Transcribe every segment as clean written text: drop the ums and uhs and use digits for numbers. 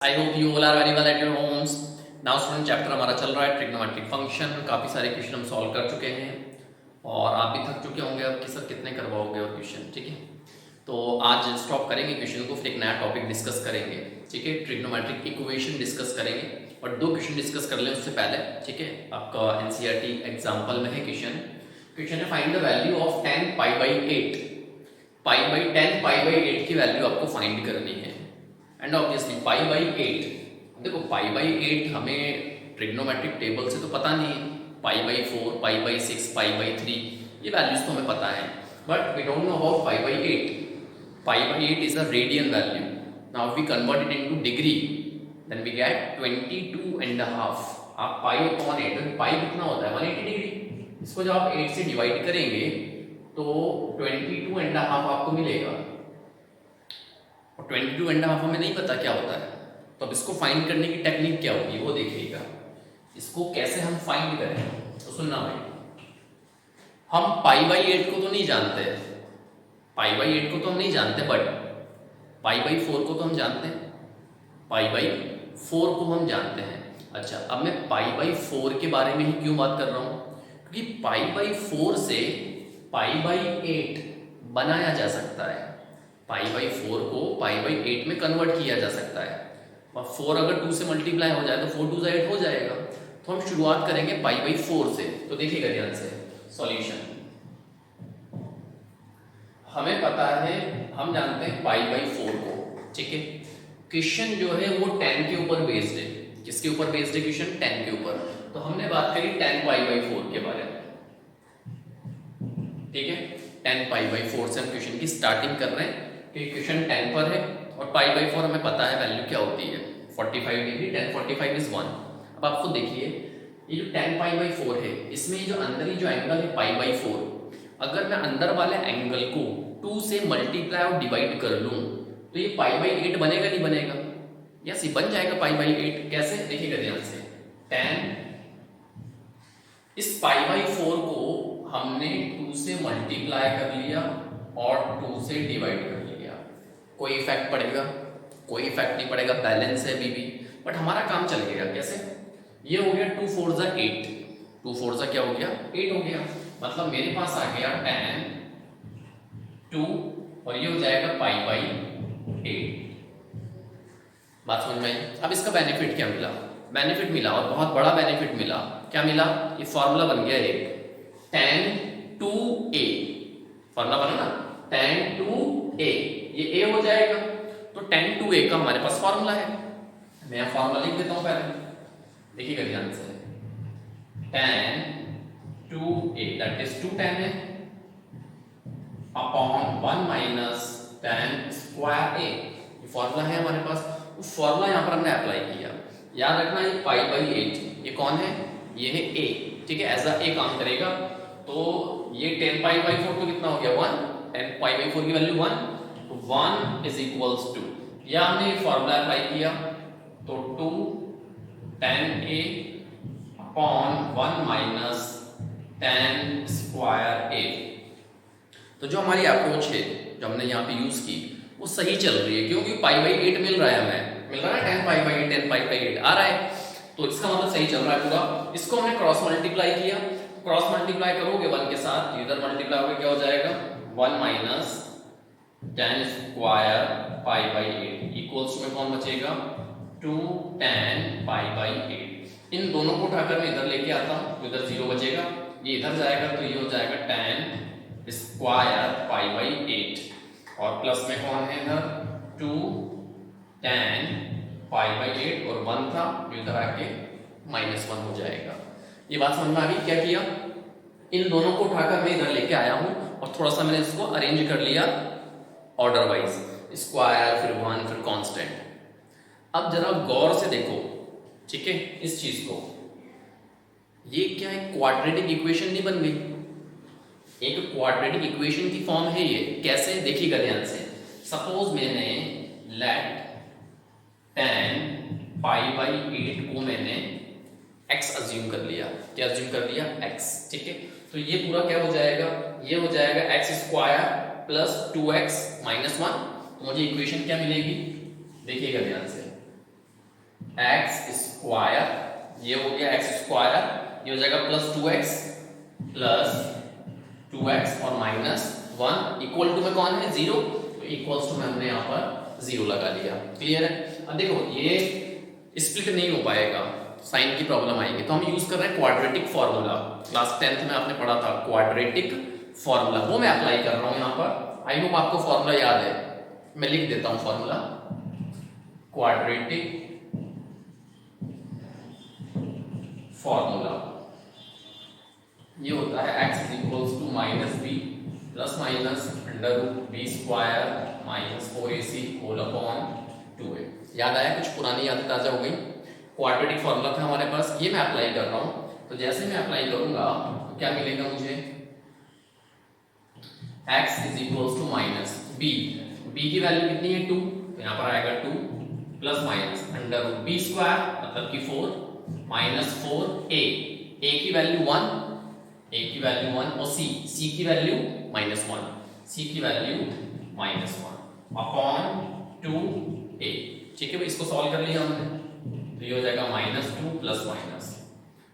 I hope you all are very well at your homes. Now student, chapter हमारा चल रहा है trigonometric function. काफ़ी सारे क्वेश्चन हम सॉल्व कर चुके हैं और आप भी थक चुके होंगे अब कि सर कितने करवाओगे और क्वेश्चन। ठीक है, तो आज स्टॉप करेंगे क्वेश्चन को, फिर एक नया टॉपिक डिस्कस करेंगे। ठीक है, ट्रिग्नोमेट्रिक इक्वेशन डिस्कस करेंगे और दो क्वेश्चन डिस्कस कर लें उससे पहले। ठीक है, आपका एनसीईआरटी एग्जाम्पल में है क्वेश्चन है find the value of 10 pi by 8। Pi by 10 pi by 8 की वैल्यू आपको फाइंड करनी है। एंड ऑब्वियसली पाई बाई 8, देखो पाई बाई 8 हमें ट्रिग्नोमेट्रिक टेबल से तो पता नहीं है। Pi by 4, pi by 6, pi by 3 ये वैल्यूज तो हमें पता है, but we don't know about pi by 8। Pi by 8 is a radian value. Now we convert it into degree, then we get 22.5। आप पाई अपॉन 8, पाई कितना होता है 180 degree. इसको जब आप 8 से डिवाइड करेंगे तो 22.5 आपको मिलेगा। 22.5 हमें नहीं पता क्या होता है, तो अब इसको फाइंड करने की टेक्निक क्या होगी वो देखिएगा। इसको कैसे हम फाइंड करें तो सुनना भाई, हम पाई बाई 8 को तो नहीं जानते, पाई बाई 8 को तो हम नहीं जानते, बट पाई बाई 4 को तो हम जानते हैं, पाई बाई 4 को हम जानते हैं। अच्छा, अब मैं पाई बाई 4 के बारे में ही क्यों बात कर रहा हूँ, क्योंकि पाई बाई 4 से पाई बाई 8 बनाया जा सकता है। पाई बाई 4 को पाई बाई 8 में कन्वर्ट किया जा सकता है, और 4 अगर 2 से मल्टीप्लाई हो जाए तो 4 2 8 हो जाएगा। तो हम शुरुआत करेंगे पाई बाई 4 से। तो देखिएगा ध्यान से सॉल्यूशन। हमें पता है, हम जानते हैं पाई बाई 4 को। ठीक है, क्वेश्चन जो है वो 10 के ऊपर बेस्ड है। किसके ऊपर बेस्ड है क्वेश्चन? 10 के ऊपर। तो हमने बात करी 10 पाई बाई 4 के बारे में। ठीक है, 10 पाई बाई 4 से हम क्वेश्चन की स्टार्टिंग कर रहे हैं कि क्वेश्चन 10 पर है और पाई बाई 4 हमें पता है वैल्यू क्या होती है 45 डिग्री। 10 45 इज 1। अब आप खुद देखिए, ये जो 10 पाई बाई 4 है, इसमें ये जो अंदर ही जो एंगल है पाई बाई 4, अगर मैं अंदर वाले एंगल को 2 से मल्टीप्लाई और डिवाइड कर लूं तो ये पाई बाई 8 बनेगा नहीं बनेगा? यस, ये बन जाएगा पाई बाई 8। कैसे? देखिएगा ध्यान से। 10 इस पाई बाई 4 को हमने 2 से मल्टीप्लाई कर लिया और 2 से डिवाइड कर लिया। कोई इफेक्ट पड़ेगा? कोई इफेक्ट नहीं पड़ेगा, बैलेंस है अभी भी, बट हमारा काम चल गया। कैसे? ये हो गया 2 4 जा 8, 2 4 जा क्या हो गया 8 हो गया। मतलब मेरे पास आ गया 10 2 और ये हो जाएगा पाई बाई 8। बात समझ में आई? अब इसका बेनिफिट क्या मिला? बेनिफिट मिला और बहुत बड़ा बेनिफिट मिला। क्या मिला? ये फॉर्मूला बन गया एक, tan 2a। फॉर्मूला बना ना, tan 2a, ये a हो जाएगा। तो tan 2a का हमारे पास फॉर्मूला है। मैं फॉर्मूला लिख देता हूं पहले, देखिएगा ध्यान से। tan 2a that is 2 tan है upon 1 minus tan square a। ये फॉर्मूला है हमारे पास। उस फॉर्मूला यहां पर हमने अप्लाई किया। याद रखना, ये पाई बाई 8, ये कौन है? ये है a। ठीक है, एज अ a काम करेगा। तो ये 10 पाई बाई 4 तो कितना हो गया 1, 10 पाई बाई 4 की वैल्यू 1, तो 1 इज इक्वल्स टू, या हमने फॉर्मूला अप्लाई किया तो 2 tan a upon 1 minus tan square a। तो जो हमारी अप्रोच है, जो हमने यहाँ पे यूज की, वो सही चल रही है, क्योंकि पाई बाई 8 मिल रहा है हमें, मिल रहा है 10 पाई बाई 8, 10 पाई बाई 8 आ रहा है, तो इसका मतलब सही चल रहा है पूरा। इसको हमने क्रॉस मल्टीप्लाई किया, क्रॉस मल्टीप्लाई करोगे 1 के साथ, इधर मल्टीप्लाई होकर क्या हो जाएगा 1 minus tan square pi by 8 equals में कौन बचेगा 2 tan पाई बाई 8। इन दोनों को उठाकर मैं इधर लेके आता हूं तो इधर 0 बचेगा, ये इधर जाएगा तो ये हो जाएगा tan स्क्वायर पाई बाई 8 और प्लस में कौन है इधर 2 tan पाई बाई 8 और 1 था जो इधर आके -1 हो जाएगा। ये बात समझ में आ गई? क्या किया, इन दोनों को उठाकर मैं इधर लेके आया हूं और थोड़ा सा मैंने इसको अरेंज कर लिया ऑर्डर वाइज, स्क्वायर फिर 1 फिर कांस्टेंट। अब जरा गौर से देखो, ठीक है, इस चीज को, ये क्या है क्वाड्रेटिक इक्वेशन नहीं बन गई? एक क्वाड्रेटिक इक्वेशन की फॉर्म है ये। कैसे? देखिएगा ध्यान से। सपोज मैंने लेट tan पाई बाई 8 को मैंने x अज्यूम कर लिया। क्या अज्यूम कर लिया? x। ठीक है, तो ये पूरा क्या हो जाएगा, ये हो जाएगा x square plus 2x minus 1। तो मुझे इक्वेशन क्या मिलेगी? देखिएगा ध्यान से, स्क्वायर, ये हो गया एक्स स्क्वायर, ये हो जाएगा प्लस 2x और माइनस 1 इक्वल टू में कौन है 0, तो इक्वल्स टू में हमने यहाँ पर 0 लगा दिया। क्लियर है। अब देखो ये स्प्लिट नहीं हो पाएगा, साइन की प्रॉब्लम आएगी, तो हम यूज कर रहे हैं क्वाड्रेटिक फॉर्मूला। क्लास 10th में आपने पढ़ा था क्वाड्रेटिक फॉर्मूला, वो मैं अप्लाई कर रहा हूँ यहाँ पर। आई होप आपको फॉर्मूला याद है, मैं लिख देता हूँ फॉर्मूला। क्वाड्रेटिक फॉर्मूला ये होता है x is equals to minus B plus minus under root B square minus 4ac whole upon 2a। याद आया, कुछ पुरानी यादें ताजा हो गई। क्वाड्रेटिक फॉर्मूला था हमारे पास, ये मैं अप्लाई कर रहा हूँ। तो जैसे मैं अप्लाई करूंगा तो क्या मिलेगा मुझे, x is equals to minus b, b की वैल्यू कितनी है 2, तो यहाँ पर आएगा 2 plus minus under root B square मतलब कि 4 माइनस 4a, a की वैल्यू 1, a की वैल्यू 1 और c की वैल्यू माइनस 1, c की वैल्यू माइनस 1 अपॉन 2a। ठीक है भाई, इसको सॉल्व कर लिया हमने, तो ये हो जाएगा माइनस 2 प्लस माइनस,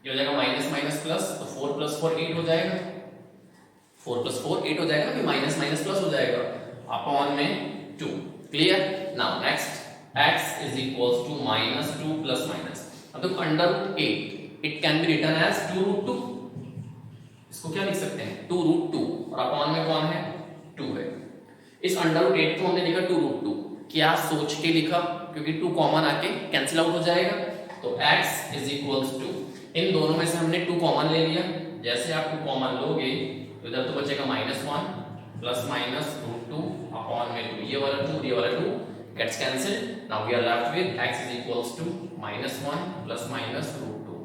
ये हो जाएगा माइनस माइनस प्लस, तो 4 प्लस 4 8 हो जाएगा, 4 प्लस 4 8 हो जाएगा, फिर माइनस माइनस प्लस हो जाएगा अपॉन में 2। Clear. Now next x is equals to minus 2 plus minus, अब देखो under root 8 it can be written as 2 root 2, इसको क्या लिख सकते हैं 2 रूट 2 और अपॉन में कौन है 2 है। इस अंडर रूट 8 को हमने लिखा 2 रूट 2, क्या सोच के लिखा, क्योंकि 2 कॉमन आके कैंसिल आउट हो जाएगा, तो x is equals to, इन दोनों में से हमने 2 कॉमन ले लिया। जैसे आप 2 कॉमन लोगे तो इधर तो बचेगा minus 1 plus minus root 2 upon में 2, ये वाला 2 ये वाला 2 gets cancelled. Now we are left with x is equals to minus 1 plus minus root 2।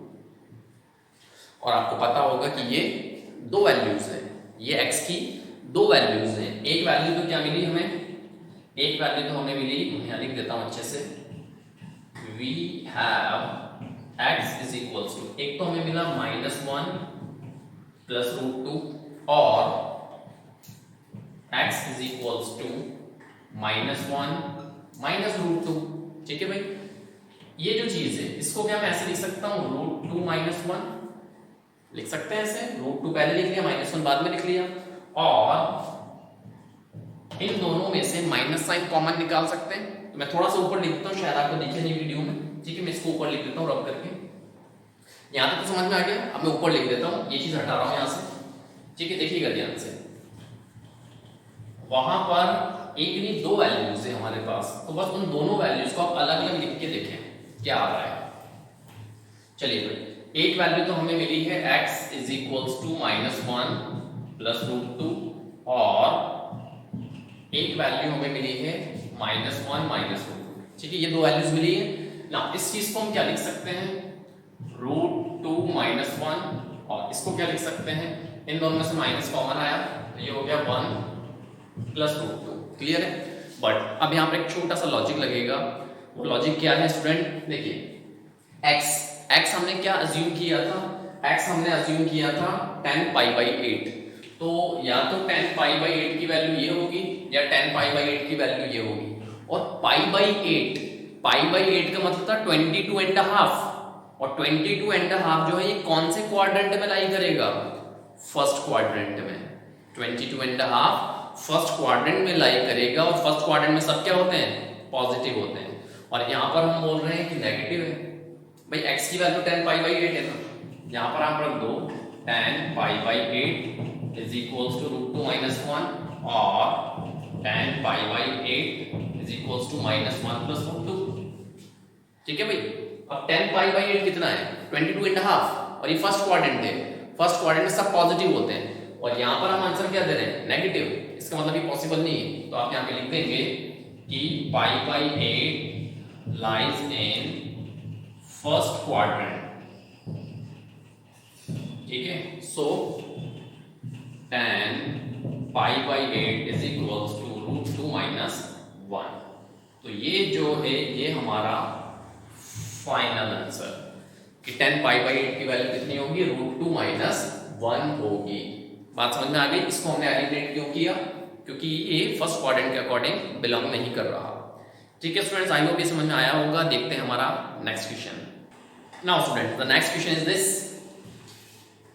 और आपको पता होगा कि ये दो वैल्यूज हैं, ये x की दो वैल्यूज हैं। एक वैल्यू तो क्या मिली हमें, एक वैल्यू तो हमें मिली, यहाँ लिख देता हूँ अच्छे से, we have x is equals to, एक तो हमें मिला माइनस 1 प्लस रूट 2 और x is equals to minus 1 minus root 2। ठीक है भाई, ये जो चीज है इसको क्या मैं ऐसे लिख सकता हूँ रूट 2 माइनस 1 लिख सकते हैं ऐसे, रूट 2 पहले लिख लिया माइनस 1 बाद में लिख लिया, और इन दोनों में से माइनस साइन कॉमन निकाल सकते हैं। तो मैं थोड़ा सा ऊपर लिख देता हूँ, शायद आपको दिखे नहीं वीडियो में। ठीक है, मैं इसको ऊपर लिख देता हूँ रब करके, यहाँ तक तो समझ में आ गया। अब मैं ऊपर लिख देता हूँ, ये चीज हटा रहा हूँ यहाँ से। ठीक है, देखिएगा ध्यान से, वहां पर एक नहीं दो वैल्यूज है हमारे पास, तो बस उन दोनों वैल्यूज को आप अलग अलग लिख के देखें क्या आ रहा है। चलिए भाई, एक वैल्यू तो हमें मिली है x is equals to minus 1 plus root 2 और एक वैल्यू हमें मिली है माइनस 1 माइनस रूट 2। ठीक है, ये दो वैल्यूज मिली है ना। इस चीज को हम क्या लिख सकते हैं रूट 2 माइनस 1 और इसको क्या लिख सकते हैं, इन दोनों में से माइनस कॉमन आया तो ये हो गया 1 प्लस रूट 2। क्लियर है। बट अब यहाँ पर एक छोटा सा लॉजिक लगेगा, वो लॉजिक क्या है स्टूडेंट, देखिए x हमने क्या अज्यूम किया था, x हमने अज्यूम किया था 10 पाई बाई 8, तो या तो 10 पाई बाई 8 की वैल्यू ये होगी या 10 पाई बाई 8 की वैल्यू ये होगी। और पाई बाई 8 का मतलब था 22 एंड हाफ, और 22 एंड हाफ जो है ये कौन से क्वाड्रेंट में लाई करेगा, फर्स्ट क्वाड्रेंट में। 22 एंड हाफ फर्स्ट क्वाड्रेंट में लाई करेगा, और फर्स्ट क्वाड्रेंट में सब क्या होते हैं पॉजिटिव होते हैं, और यहाँ पर हम बोल रहे हैं कि नेगेटिव है। भाई x की वैल्यू 10 पाई बाई 8 है ना, यहाँ पर आप रख दो 10 pi by 8 is equals to root 2 minus 1 और 10 pi by 8 is equals to minus 1 plus root 2। ठीक है भाई, अब 10 पाई बाई 8 कितना है 22 एंड हाफ, और ये फर्स्ट क्वाड्रेंट है, फर्स्ट क्वाड्रेंट में सब पॉजिटिव होते हैं, और यहाँ पर हम आंसर क्या दे रहे हैं नेगेटिव, इसका मतलब ये पॉसिबल नहीं है। तो आप यहाँ पे लिख देंगे कि pi by 8 lies in first quadrant. ठीक है, so 10 pi by 8 is equals to root 2 minus 1। तो ये जो है ये हमारा फाइनल आंसर कि 10 पाई बाई 8 की वैल्यू कितनी होगी रूट 2 माइनस 1 होगी। बात समझ में आ गई। इसको हमने एलिमिनेट क्यों किया, क्योंकि ये फर्स्ट क्वाड्रेंट के अकॉर्डिंग बिलोंग नहीं कर रहा। ठीक है स्टूडेंट्स, आई होप ये समझ में आया होगा। देखते हैं हमारा next question. Now students, the next question is this.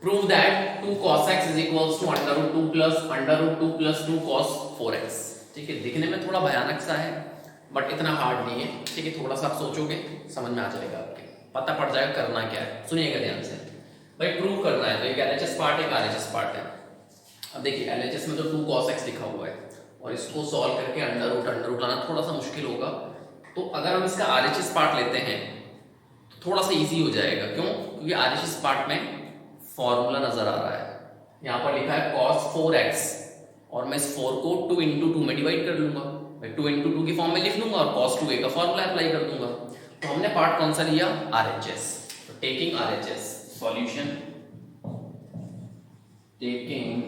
Prove that 2 cos x is equals to under root 2 plus under root 2 plus 2 cos 4x. ठीक है, दिखने में थोड़ा भयानक सा है बट इतना हार्ड नहीं है। ठीक है, थोड़ा सा आप सोचोगे समझ में आ जाएगा, आपके पता पड़ जाएगा करना क्या है। सुनिएगा ध्यान से भाई, प्रूव करना है तो एक LHS पार्ट एक RHS पार्ट है। अब देखिए LHS में तो 2 cos x लिखा हुआ है और इसको सॉल्व करके अंडर रूट लाना थोड़ा सा मुश्किल होगा। तो अगर हम इसका RHS पार्ट लेते हैं तो थोड़ा सा इजी हो जाएगा। क्यों? क्योंकि RHS पार्ट में फॉर्मूला नजर आ रहा है, यहाँ पर लिखा है cos 4x और मैं इस 4 को 2 into 2 में डिवाइड कर लूंगा, मैं 2 into 2 की फॉर्म में लिख लूंगा और cos 2a का फॉर्मूला अप्लाई कर दूंगा। तो हमने पार्ट कौन सा लिया? RHS। तो taking RHS solution, taking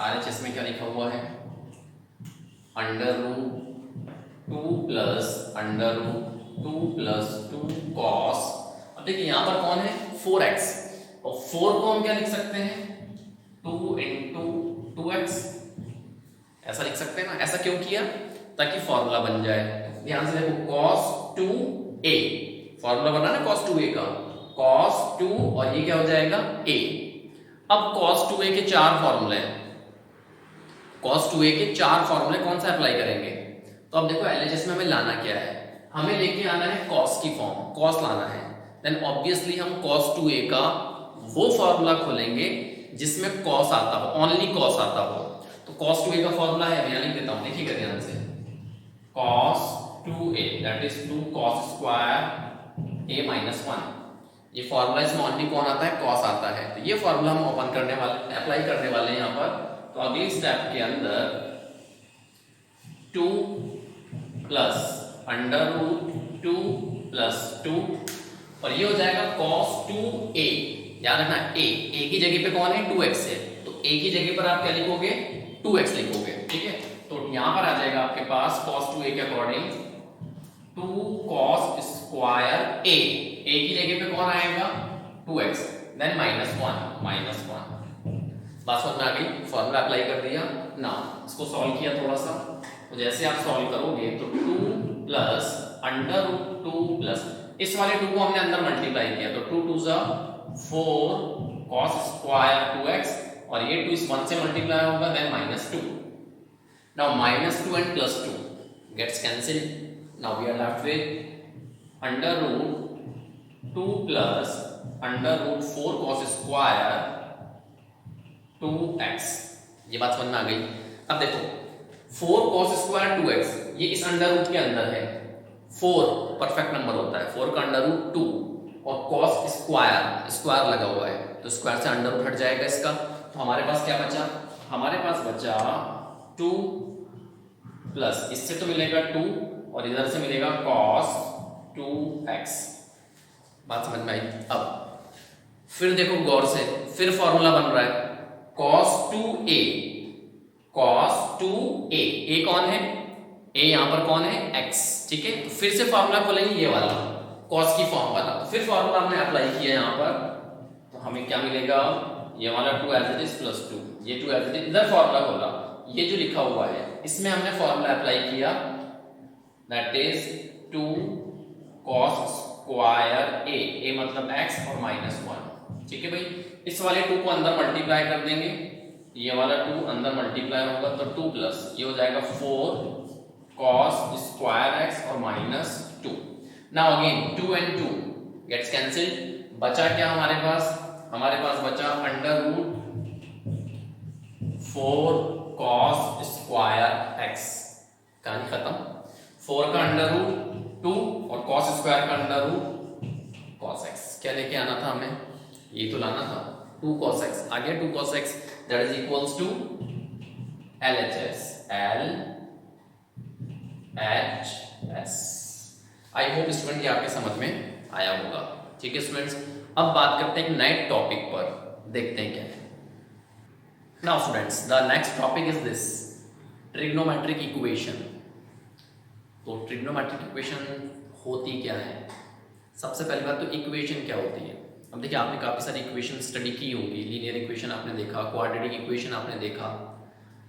RHS में क्या लिखा हुआ है? Under root 2 plus under root 2 plus 2 cos। अब देखिए यहाँ पर कौन है? 4x और 4 को हम क्या लिख सकते हैं? 2 into 2x ऐसा लिख सकते हैं ना। ऐसा क्यों किया? ताकि फॉर्मूला बन जाए। ध्यान से देखो, cos 2a फॉर्मूला बना ना cos 2a का, cos 2 और ये क्या हो जाएगा? a। अब cos 2a के 4 फॉर्मूले हैं, cos 2a के 4 फॉर्मूले कौन सा अप्लाई करेंगे? तो अब देखो LHS में हमें लाना क्या है? हमें लेके आना है cos की फॉर्म, cos लाना है। देन ऑब्वियसली हम cos 2a का वो फॉर्मूला खोलेंगे जिसमें cos आता हो, ओनली cos आता हो। तो cos 2a का फॉर्मूला है, मैं लिख देता हूं, देखिएगा ध्यान से, cos 2a that is 2 cos square a minus 1। ये फॉर्मूला इसमें ओनली कौन आता है? cos आता है। तो ये फॉर्मूला हम ओपन करने वाले, अप्लाई करने वाले हैं यहाँ पर। तो अगली स्टेप के अंदर 2 प्लस अंडर रूट 2 प्लस 2 और ये हो जाएगा cos 2a। याद रखना a की जगह पे कौन है? 2x है, तो a की जगह पर आप क्या लिखोगे? 2x लिखोगे। ठीक है, तो यहाँ पर आ जाएगा आपके पास cos 2a के अकॉर्डिंग 2 cos स्क्वायर a की जगह पे कौन आएगा? 2x, then minus 1। बात समझ में आ गई? फॉर्मूला अप्लाई कर दिया ना, इसको सॉल्व किया थोड़ा सा। तो जैसे आप सॉल्व करोगे तो 2 प्लस अंडर रूट 2 प्लस इस वाले 2 को हमने अंदर मल्टीप्लाई किया तो 2 2 जा 4 cos स्क्वायर 2x और ये 2 इस 1 से मल्टीप्लाई होगा, then -2। Now -2 and +2 gets cancelled. Now we are left with under root 2 plus under root 4 cos square 2x। ये बात समझ में आ गई? अब देखो 4 cos स्क्वायर 2x ये इस अंडर रूट के अंदर है। 4 परफेक्ट नंबर होता है, 4 का अंडर रूट 2 और cos स्क्वायर लगा हुआ है तो स्क्वायर से अंडर रूट हट जाएगा इसका। तो हमारे पास क्या बचा? हमारे पास बचा 2 प्लस इससे तो मिलेगा 2 और इधर से मिलेगा cos 2x। बात समझ में आई? अब फिर देखो गौर से, फिर फॉर्मूला बन रहा है cos 2a a कौन है? a यहां पर कौन है? x। ठीक है, तो फिर से फॉर्मूला खोलेंगे ये वाला cos की फॉर्म वाला। तो फिर फॉर्मूला हमने अप्लाई किया यहां पर, तो हमें क्या मिलेगा? ये वाला 2 एज इट इज प्लस 2, ये 2 एज इट इज। इधर फॉर्मूला खोला, ये जो लिखा हुआ है इसमें हमने फॉर्मूला अप्लाई किया, that is 2 cos square a मतलब x और -1। ठीक है भाई, इस वाले 2 को अंदर मल्टीप्लाई कर देंगे, ये वाला 2 अंदर मल्टीप्लाई होगा तो 2 प्लस ये हो जाएगा 4 cos स्क्वायर x और -2। Now again 2 and 2 gets cancelled. बचा क्या हमारे पास? हमारे पास बचा under root 4 cos square x। कहानी खत्म। 4 का अंडर रूट 2 और cos स्क्वायर का अंडर रूट cos x। क्या लेके आना था हमें? ये तो लाना था 2 cos x। आ गया 2 cos x that is equals to LHS LHS। I hope student ये आपके समझ में आया होगा। ठीक है स्टूडेंट्स, अब बात करते हैं एक नए टॉपिक पर, देखते हैं क्या है। Now students the next topic is this trigonometric equation. तो ट्रिग्नोमेट्रिक इक्वेशन होती क्या है? सबसे पहली बात तो इक्वेशन क्या होती है? अब देखिए आपने काफ़ी सारी इक्वेशन स्टडी की होगी, लीनियर इक्वेशन आपने देखा, क्वाड्रेटिक इक्वेशन आपने देखा।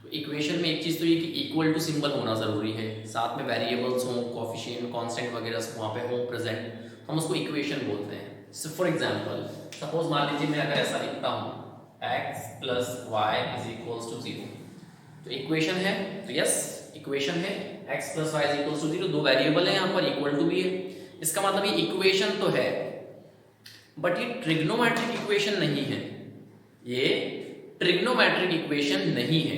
तो तो इक्वेशन में एक चीज़ तो ये कि इक्वल टू सिंबल होना ज़रूरी है, साथ में वेरिएबल्स हों, कोफिशिएंट, कांस्टेंट वगैरह वहाँ पे हों प्रेजेंट, हम उसको इक्वेशन बोलते हैं। सो फॉर एग्जांपल सपोज मान लीजिए मैं अगर ऐसा लिखता हूँ x + y = 0, तो इक्वेशन है, तो यस इक्वेशन है x + y = 0, दो वेरिएबल है यहाँ पर, इक्वल टू भी है, इसका मतलब ये इक्वेशन तो है बट ये ट्रिग्नोमेट्रिक इक्वेशन नहीं है, ये ट्रिग्नोमेट्रिक इक्वेशन नहीं है।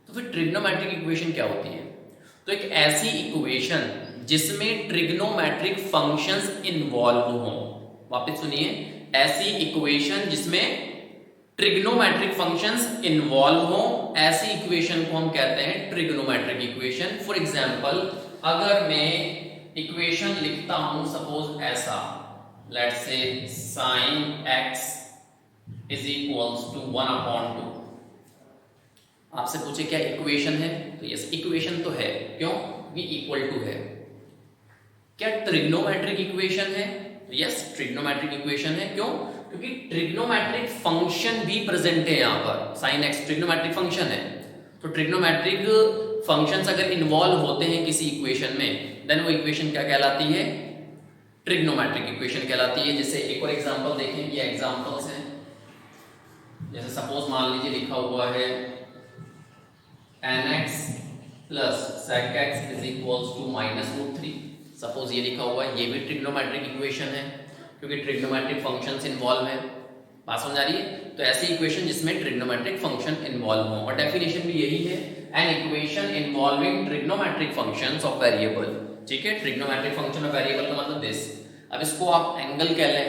तो फिर ट्रिग्नोमेट्रिक इक्वेशन क्या होती है? तो एक ऐसी इक्वेशन जिसमें ट्रिग्नोमेट्रिक फंक्शंस इन्वॉल्व हों, वापस सुनिए, ऐसी इक्वेशन जिसमें ट्रिग्नोमेट्रिक फंक्शंस इन्वॉल्व हों, ऐसी इक्वेशन को हम कहते हैं ट्रिग्नोमेट्रिक इक्वेशन। फॉर एग्जांपल अगर मैं इक्वेशन लिखता हूं सपोज ऐसा, लेट्स से sin x = 1/2, आपसे पूछे क्या इक्वेशन है, तो यस इक्वेशन तो है, क्यों? क्योंकि इक्वल टू है। क्या ट्रिग्नोमेट्रिक इक्वेशन है? यस ट्रिग्नोमेट्रिक इक्वेशन है, क्यों? क्योंकि ट्रिग्नोमेट्रिक फंक्शन भी प्रेजेंट है यहाँ पर, sin x ट्रिग्नोमेट्रिक फंक्शन है, तो ट्रिग्नोमेट्रिक फंक्शंस अगर इन्वॉल्व होते हैं किसी इक्वेशन में, देन वो इक्वेशन क्या कहलाती है? ट्रिग्नोमेट्रिक इक्वेशन कहलाती है। जैसे एक और एग्जांपल देखें, ये एग्जांपल्स हैं, जैसे सपोज मान लीजिए लिखा हुआ है nx + sec x = -√3, सपोज ये लिखा हुआ है, ये भी ट्रिग्नोमेट्रिक इक्वेशन है क्योंकि ट्रिग्नोमेट्रिक फंक्शंस इन्वॉल्व है। बात समझ आ रही है? तो ऐसी इक्वेशन जिसमें ट्रिग्नोमेट्रिक फंक्शन इन्वॉल्व हो, और डेफिनेशन भी यही है, an equation involving trigonometric functions of variable. ठीक है, ट्रिग्नोमेट्रिक फंक्शन ऑफ वेरिएबल का मतलब दिस। अब इसको आप एंगल कह लें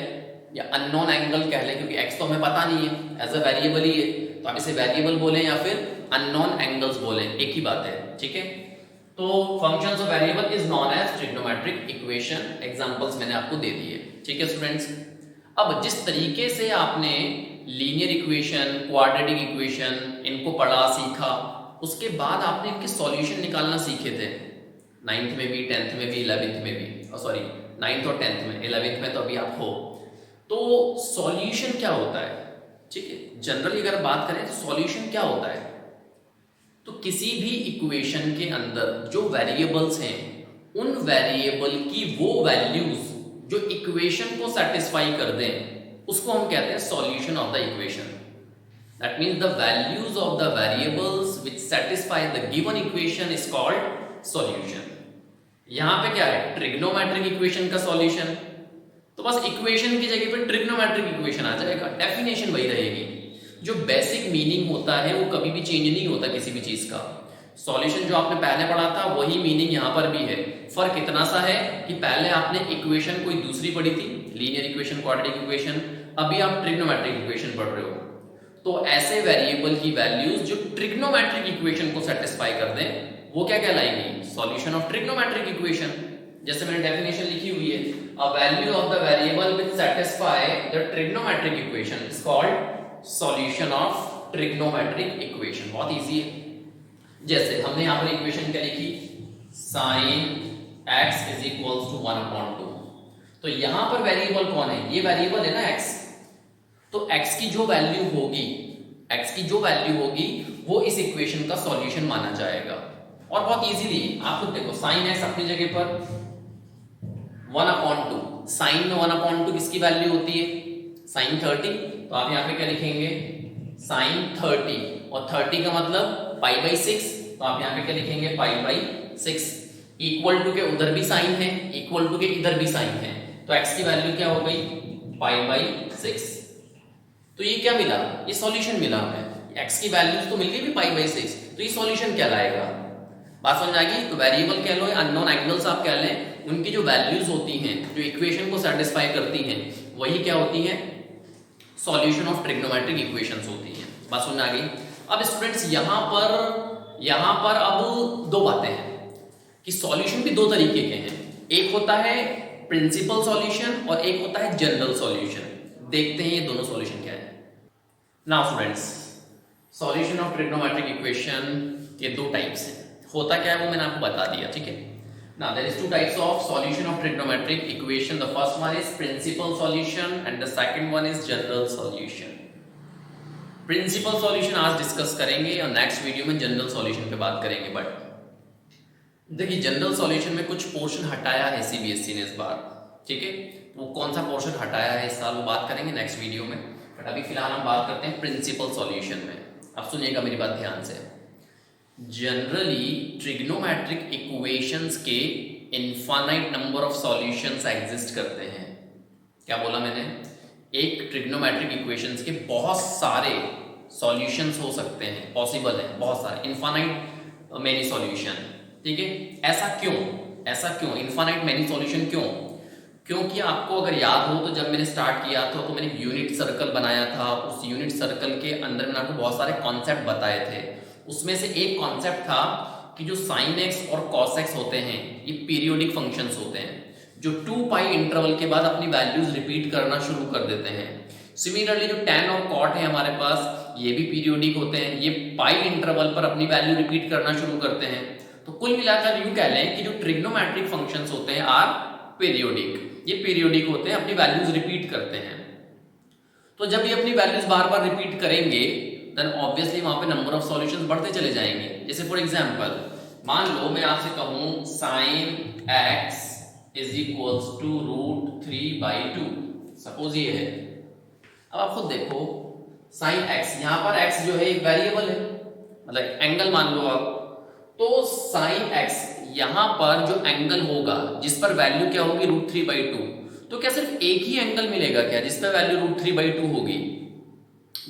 या अननोन एंगल कह लें, क्योंकि x तो हमें पता नहीं है, एज अ वेरिएबल ही है, तो आप इसे वेरिएबल बोलें या फिर अननोन एंगल्स बोलें, एक ही बात है। ठीक है, तो functions of variable is known as trigonometric equation. Examples मैंने आपको दे दिए। ठीक है स्टूडेंट्स, अब जिस तरीके से आपने लीनियर इक्वेशन, क्वाड्रेटिक इक्वेशन इनको पढ़ा सीखा, उसके बाद आपने इनके सॉल्यूशन निकालना सीखे थे 9th में भी, 10th में भी, 11th में भी, सॉरी 9th और 10th में, 11th में तो अभी आप हो। तो सॉल्यूशन क्या होता है? ठीक है, जनरली अगर बात करें तो सॉल्यूशन क्या होता है? तो किसी भी इक्वेशन के अंदर जो वेरिएबल्स हैं, उन वेरिएबल की वो वैल्यूज जो इक्वेशन को सेटिस्फाई कर दें, उसको हम कहते हैं solution of the equation. That means the values of the variables which satisfy the given equation is called solution. यहां पे क्या है? ट्रिग्नोमेट्रिक इक्वेशन का सॉल्यूशन, तो बस इक्वेशन की जगह पे ट्रिग्नोमेट्रिक इक्वेशन आ जाएगा, डेफिनेशन वही रहेगी। जो बेसिक मीनिंग होता है वो कभी भी चेंज नहीं होता किसी भी चीज का। सॉल्यूशन जो आपने पहले पढ़ा था वही मीनिंग यहाँ पर भी है। फर्क इतना सा है कि पहले आपने इक्वेशन कोई दूसरी पढ़ी थी, लीनियर इक्वेशन, क्वाड्रेटिक इक्वेशन, अभी आप ट्रिग्नोमेट्रिक इक्वेशन पढ़ रहे हो। तो ऐसे वेरिएबल की वैल्यूज जो ट्रिग्नोमेट्रिक इक्वेशन को सेटिस्फाई कर दें, वो क्या कहलाएंगी? Solution of trigonometric equation. जैसे मैंने डेफिनेशन लिखी हुई है, a value of the variable which satisfy the trigonometric equation is called solution of trigonometric equation. बहुत इजी है। जैसे हमने यहाँ पर इक्वेशन क्या लिखी? sin x = 1/2। तो यहाँ पर वेरिएबल कौन है? ये वेरिएबल है ना x। तो x की जो वैल्यू होगी, x की जो वैल्यू होगी वो इस इक्वेशन का सॉल्यूशन माना जाएगा। और बहुत इजीली आप खुद देखो, sin x अपनी जगह पर 1/2, sin में 1/2 किसकी वैल्यू होती है? sin 30। तो आप यहाँ पे क्या लिखेंगे? sin 30, और 30 का मतलब π/6, तो आप यहाँ पे क्या लिखेंगे? π/6। इक्वल टू के उधर भी साइन है, इक्वल टू के इधर भी साइन है, तो x की वैल्यू क्या हो गई? π/6। तो ये क्या मिला? ये सॉल्यूशन मिला हमें। x की वैल्यूज तो मिल गई भी π/6, तो ये सॉल्यूशन कहलाएगा। बात समझ आ गई? तो वेरिएबल कह लो, अननोन एंगल्स आप कह लें, उनकी जो वैल्यूज होती हैं, जो इक्वेशन को सेटिस्फाई करती हैं, वही क्या होती है? सॉल्यूशन ऑफ ट्रिग्नोमेट्रिक इक्वेशंस होती हैं। बात समझ आ गई? अब स्टूडेंट्स यहाँ पर अब दो बातें हैं कि सॉल्यूशन भी दो तरीके के हैं। एक होता है प्रिंसिपल सॉल्यूशन और एक होता है जनरल सॉल्यूशन। देखते हैं ये दोनों सॉल्यूशन क्या है। Now students, solution of trigonometric equation के दो टाइप्स हैं। होता क्या है वो मैंने आपको बता दिया। ठीक है, now there is two types of solution of trigonometric equation. The first one is principal solution and the second one is general solution. Principal solution आज डिस्कस करेंगे और नेक्स्ट वीडियो में जनरल सॉल्यूशन पे बात करेंगे। बट देखिए, general solution में कुछ पोर्शन हटाया है सीबीएसई ने इस बार, ठीक है। वो कौन सा पोर्शन हटाया है इस साल वो बात करेंगे नेक्स्ट वीडियो में। बट अभी फिलहाल हम बात करते हैं प्रिंसिपल सॉल्यूशन में। अब सुनिएगा मेरी बात ध्यान से। जनरली ट्रिग्नोमेट्रिक इक्वेशंस के infinite number of solutions exist करते हैं। क्या बोला मैंने? एक ट्रिग्नोमेट्रिक इक्वेशंस के बहुत सारे सॉल्यूशंस हो सकते हैं, पॉसिबल है बहुत सारे, इनफाइनाइट मेनी सॉल्यूशन, ठीक है। ऐसा क्यों इनफाइनाइट मेनी सॉल्यूशन क्यों? क्योंकि आपको अगर याद हो तो जब मैंने स्टार्ट किया था तो मैंने यूनिट सर्कल बनाया था। उस यूनिट सर्कल के अंदर मैंने आपको बहुत सारे कॉन्सेप्ट बताए थे। उसमें से एक कॉन्सेप्ट था कि जो साइन एक्स और कॉस एक्स होते हैं ये पीरियोडिक फंक्शंस होते हैं, जो 2 पाई इंटरवल के बाद अपनी वैल्यूज रिपीट करना शुरू कर देते हैं। सिमिलरली जो tan और cot है हमारे पास, ये भी पीरियोडिक होते हैं, ये पाई इंटरवल पर अपनी वैल्यू रिपीट करना शुरू करते हैं। तो कुल मिलाकर यूं कह लें कि जो ट्रिग्नोमेट्रिक फंक्शंस होते हैं आर पीरियोडिक, ये पीरियोडिक होते हैं, अपनी वैल्यूज रिपीट करते हैं। तो जब ये अपनी वैल्यूज बार बार रिपीट करेंगे देन ऑब्वियसली वहां पे नंबर ऑफ सॉल्यूशंस बढ़ते चले जाएंगे। जैसे फॉर एग्जांपल मान लो मैं आपसे कहूं sin x is equals to √3/2, suppose ये है। अब आप खुद देखो sin x, यहां पर x जो है एक वेरिएबल है, मतलब एंगल मान लो आप। तो sin x यहां पर जो एंगल होगा जिस पर वैल्यू क्या होगी √3/2, तो क्या सिर्फ एक ही एंगल मिलेगा क्या जिस पर वैल्यू √3/2 होगी?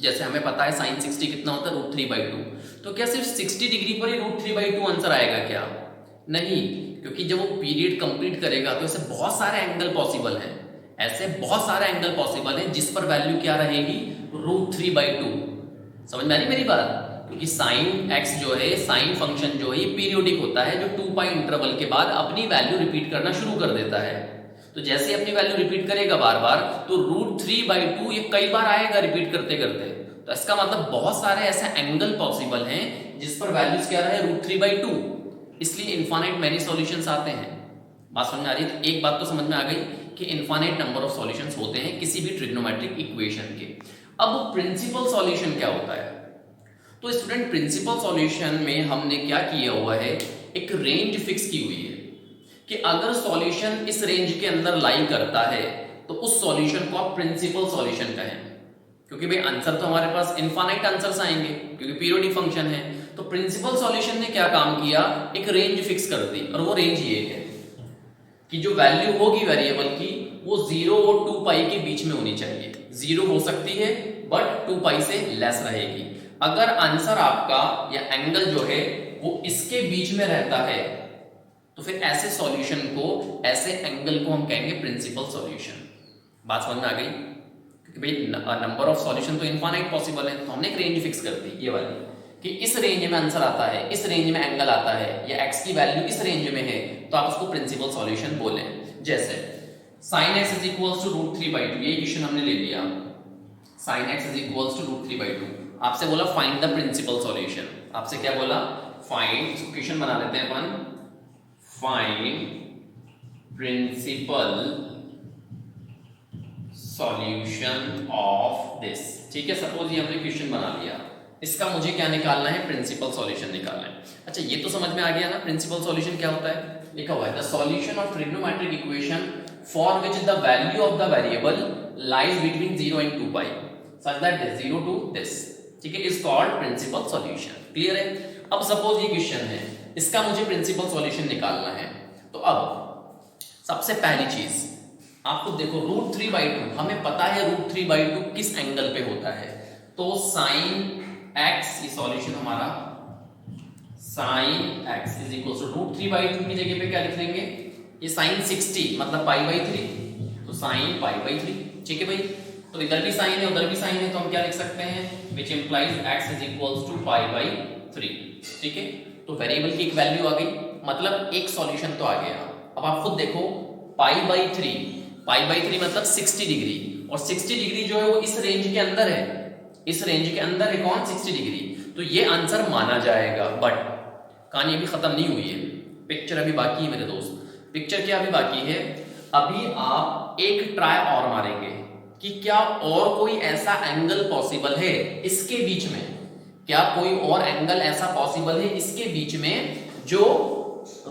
जैसे हमें पता है sin 60 कितना होता है √3/2, तो क्या सिर्फ 60 डिग्री पर ही √3/2 आंसर आएगा क्या? नहीं, क्योंकि जब वो पीरियड कंप्लीट करेगा तो ऐसे बहुत सारे एंगल पॉसिबल हैं, ऐसे बहुत सारे एंगल पॉसिबल हैं जिस पर वैल्यू क्या रहेगी √3/2। समझ में आ रही मेरी बात? क्योंकि sin x जो है, साइन फंक्शन जो है ये पीरियोडिक होता है, जो 2 पाई इंटरवल के बाद अपनी वैल्यू रिपीट करना शुरू कर देता है। तो जैसे अपनी वैल्यू रिपीट करेगा बार बार तो √3/2 ये कई बार आएगा रिपीट करते करते। तो इसका मतलब बहुत सारे ऐसे एंगल पॉसिबल हैं जिस पर वैल्यूज क्या रहे √3/2, इसलिए इनफाइनाइट मेनी सॉल्यूशंस आते हैं। बात समझ में आ रही है? तो एक बात तो समझ में आ गई कि इनफाइनाइट नंबर ऑफ सॉल्यूशंस होते हैं किसी भी ट्रिग्नोमेट्रिक इक्वेशन के। अब प्रिंसिपल सॉल्यूशन क्या होता है? तो स्टूडेंट प्रिंसिपल सॉल्यूशन में हमने क्या किया हुआ है, एक रेंज फिक्स की हुई है कि अगर सॉल्यूशन इस रेंज के अंदर लाई करता है तो उस सॉल्यूशन को आप प्रिंसिपल सॉल्यूशन कहें। क्योंकि भाई आंसर तो हमारे पास इनफाइनाइट आंसर्स आएंगे क्योंकि पीरियोडिक फंक्शन है। तो प्रिंसिपल सॉल्यूशन ने क्या काम किया, एक रेंज फिक्स कर दी, और वो रेंज ये है कि जो वैल्यू होगी वेरिएबल की वो 0 और 2 पाई के बीच में होनी चाहिए। 0 हो सकती है बट 2 पाई से लेस रहेगी। अगर आंसर आपका या एंगल जो है वो इसके बीच में रहता है तो फिर ऐसे सॉल्यूशन को, ऐसे एंगल को हम कहेंगे प्रिंसिपल सॉल्यूशन। बात समझ में आ गई? क्योंकि भाई नंबर ऑफ सॉल्यूशन तो इनफाइनाइट पॉसिबल है, तो हमने एक रेंज फिक्स कर दी ये वाली कि इस रेंज में आंसर आता है, इस रेंज में एंगल आता है, या x की वैल्यू इस रेंज में है तो आप उसको प्रिंसिपल सॉल्यूशन बोलें। जैसे sin x is equals to √3/2, ये इक्वेशन हमने ले लिया। sin x is equals to √3/2, आपसे बोला फाइंड द प्रिंसिपल सॉल्यूशन। आपसे क्या बोला? फाइंड, इसको क्वेश्चन बना लेते हैं अपन, find principal solution of this. ठीक है, सपोज ये हमने क्वेश्चन बना लिया, इसका मुझे क्या निकालना है? प्रिंसिपल सॉल्यूशन निकालना है। अच्छा, ये तो समझ में आ गया ना प्रिंसिपल सॉल्यूशन क्या होता है? लिखा हुआ है the solution of trigonometric equation for which the value of the variable lies between 0 and 2 pi such that this 0 to this, ठीक है, is called principal solution. Clear है? अब सपोज ये क्वेश्चन है, इसका मुझे प्रिंसिपल सॉल्यूशन निकालना है। तो अब सबसे पहली चीज आपको देखो √3/2, हमें पता है √3/2 किस एंगल पे होता है। तो sin x, ये सॉल्यूशन हमारा sin x is equal to √3/2 की जगह पे क्या लिख लेंगे? ये sin 60 मतलब π/3, तो sin π/3। ठीक है भाई, तो इधर भी साइन है उधर भी साइन है, तो हम क्या लिख सकते हैं? which implies x is equals to π/3। ठीक है, तो वेरिएबल की एक वैल्यू आ गई, मतलब एक सॉल्यूशन तो आ गया। अब आप खुद देखो π/3 मतलब 60 डिग्री, और 60 डिग्री जो है वो इस रेंज के अंदर है, इस रेंज के अंदर है कौन? 60 डिग्री। तो ये आंसर माना जाएगा। बट कहानी अभी खत्म नहीं हुई है, पिक्चर अभी बाकी है मेरे दोस्त। पिक्चर क्या अभी बाकी है? अभी आप एक ट्राई और मारेंगे। कि क्या और कोई ऐसा एंगल पॉसिबल है इसके बीच में, क्या कोई और एंगल ऐसा पॉसिबल है इसके बीच में जो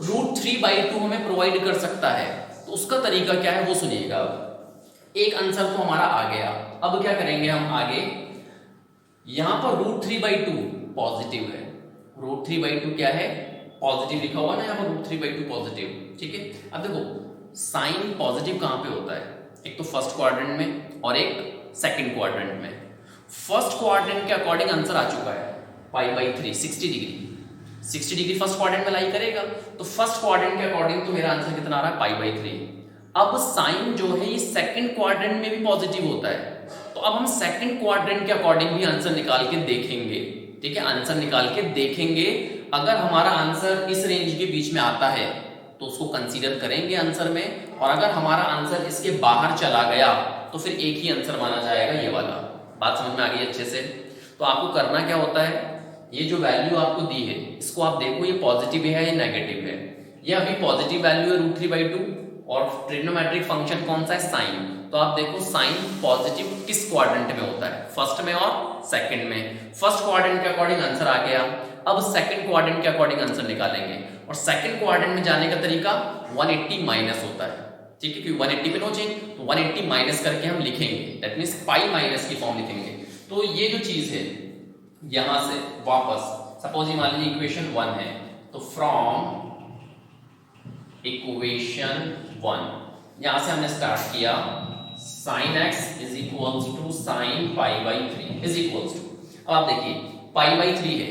√3/2 हमें प्रोवाइड कर सकता है। तो उसका तरीका क्या है वो सुनिएगा। एक आंसर तो हमारा आ गया, अब क्या करेंगे हम आगे, यहां पर √3/2 पॉजिटिव है, √3/2 क्या है, पॉजिटिव लिखा हुआ ना यहाँ पर, √3/2 पॉजिटिव, ठीक है। अब देखो साइन पॉजिटिव कहां पे होता है, एक तो फर्स्ट क्वाड्रेंट में और एक सेकंड क्वाड्रेंट में। फर्स्ट क्वाड्रेंट के अकॉर्डिंग आंसर आ चुका है π/3 60 डिग्री फर्स्ट क्वाड्रेंट में लाई करेगा, तो फर्स्ट क्वाड्रेंट के अकॉर्डिंग तो मेरा आंसर कितना आ रहा है π/3। अब साइन जो है ये सेकंड क्वाड्रेंट में भी पॉजिटिव होता है, तो अब हम सेकंड क्वाड्रेंट के अकॉर्डिंग भी आंसर निकाल के देखेंगे, ठीक है, आंसर निकाल के देखेंगे। अगर हमारा आंसर इस रेंज के बीच में आता है तो उसको कंसीडर करेंगे आंसर में, और अगर हमारा आंसर इसके बाहर चला गया तो फिर एक ही आंसर माना जाएगा, ये वाला। बात समझ में आ गई अच्छे से। तो आपको करना क्या होता है, ये जो वैल्यू आपको दी है इसको आप देखो ये पॉजिटिव है या नेगेटिव है। ये अभी पॉजिटिव वैल्यू है √3/2 और ट्रिग्नोमेट्रिक फंक्शन कौन सा है, साइन। तो आप देखो साइन पॉजिटिव किस क्वाड्रेंट में होता है, फर्स्ट में और सेकंड में। फर्स्ट क्वाड्रेंट के अकॉर्डिंग आंसर आ गया, अब सेकंड क्वाड्रेंट के अकॉर्डिंग आंसर निकालेंगे, और सेकंड क्वाड्रेंट में जाने का तरीका 180 माइनस होता है, ठीक है, क्योंकि 180 पे नो चेंज, तो 180 माइनस करके हम लिखेंगे, दैट मींस π- की फॉर्म लिखेंगे। तो ये जो चीज है यहां से वापस सपोज ये मान लीजिए इक्वेशन 1 है, तो फ्रॉम इक्वेशन 1 यहां से हमने स्टार्ट किया, sin x is equals to sin π/3 is equals to, अब आप देखिए π/3 है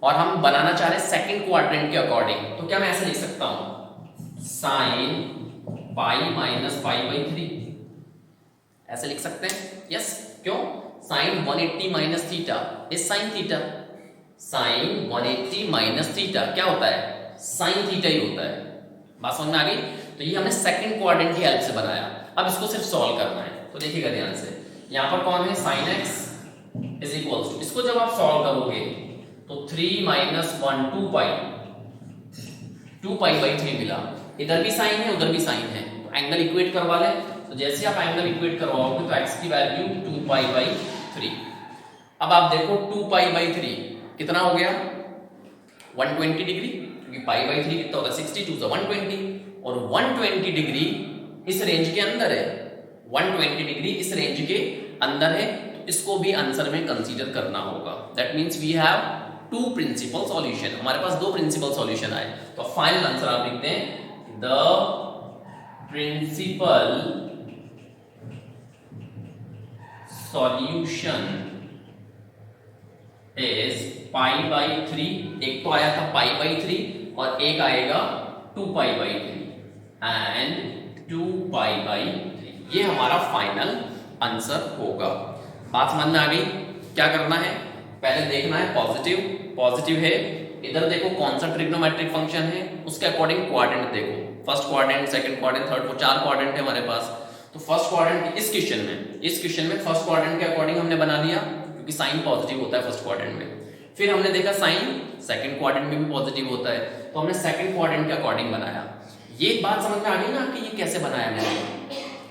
और हम बनाना चाह रहे हैं सेकंड क्वाड्रेंट के अकॉर्डिंग, तो क्या मैं ऐसे लिख सकता हूं sin π - π/3 ऐसे लिख सकते हैं, यस। क्यों, sin 180 minus theta is sin theta, sin 180 minus theta क्या होता है, sin थीटा ही होता है। बात समझ में आ गई। तो ये हमने सेकंड क्वाड्रेंट की हेल्प से बनाया, अब इसको सिर्फ सॉल्व करना है। तो देखिएगा ध्यान से, यहां पर कौन है sin x is equals to, इसको जब आप सॉल्व करोगे तो 3 - 1 2π/3 मिला, इधर भी साइन है उधर भी साइन है, तो एंगल इक्वेट करवा ले। तो जैसे आप एंगल इक्वेट करवाओगे तो x की वैल्यू 2π/3। अब आप देखो 2π/3 कितना हो गया 120 डिग्री, क्योंकि π/3 कितना होता है 62 से 120, और 120 डिग्री इस रेंज के अंदर है, 120 डिग्री इस रेंज के अंदर है, तो इसको भी आंसर में कंसीडर करना होगा। That means we have 2 principal solution, हमारे पास 2 प्रिंसिपल सॉल्यूशन आए। तो फाइनल आंसर आप लिखते हैं द प्रिंसिपल सॉल्यूशन इज π/3, एक तो आया था π/3 और एक आएगा 2π/3 एंड 2π/3, ये हमारा फाइनल आंसर होगा। बात समझ में आ गई। क्या करना है, पहले देखना है पॉजिटिव है, इधर देखो कौन सा ट्रिग्नोमेट्रिक फंक्शन है, उसके अकॉर्डिंग क्वाड्रेंट देखो, first quadrant second quadrant third, वो 4 क्वाड्रेंट है हमारे पास। तो फर्स्ट क्वाड्रेंट इस क्वेश्चन में फर्स्ट क्वाड्रेंट के अकॉर्डिंग हमने बना लिया, क्योंकि साइन पॉजिटिव होता है फर्स्ट क्वाड्रेंट में। फिर हमने देखा साइन सेकंड क्वाड्रेंट में भी पॉजिटिव होता है, तो हमने सेकंड क्वाड्रेंट के अकॉर्डिंग बनाया। ये बात समझ में आ गई ना कि ये कैसे बनाया मैंने,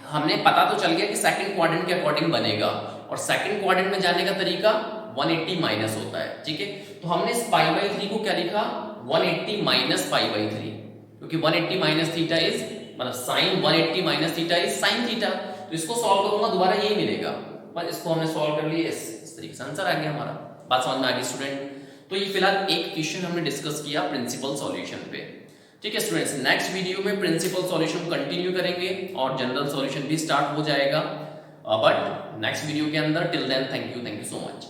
हमने पता तो चल गया कि सेकंड क्वाड्रेंट के अकॉर्डिंग बनेगा, और सेकंड क्वाड्रेंट में जाने का तरीका 180 माइनस होता है, ठीक है। तो हमने इस π/3 को क्या लिखा 180 माइनस π/3, क्योंकि 180 माइनस थीटा इज मतलब sine 180 minus theta is sine theta. तो इसको सॉल्व करूंगा दोबारा यही मिलेगा, पर इसको हमने सॉल्व कर लिया, इस तरीके से आंसर आ गया हमारा। बात समझ में आ गई स्टूडेंट। तो ये फिलहाल एक क्वेश्चन हमने डिस्कस किया प्रिंसिपल सॉल्यूशन पे, ठीक है स्टूडेंट्स। नेक्स्ट वीडियो में प्रिंसिपल सॉल्यूशन कंटिन्यू करेंगे और जनरल सॉल्यूशन भी स्टार्ट हो जाएगा, बट नेक्स्ट वीडियो के अंदर। Till then thank you so much.